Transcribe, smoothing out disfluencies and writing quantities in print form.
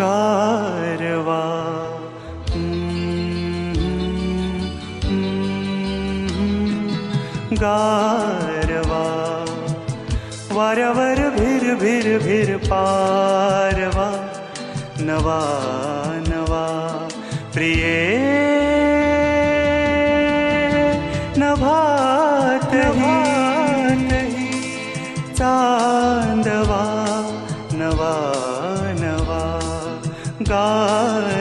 गारवा गारवा वाऱ्यावर भिर भिर भिर पारवा नवा नवा प्रिये नभातही चांदवा नवा नवा गारवा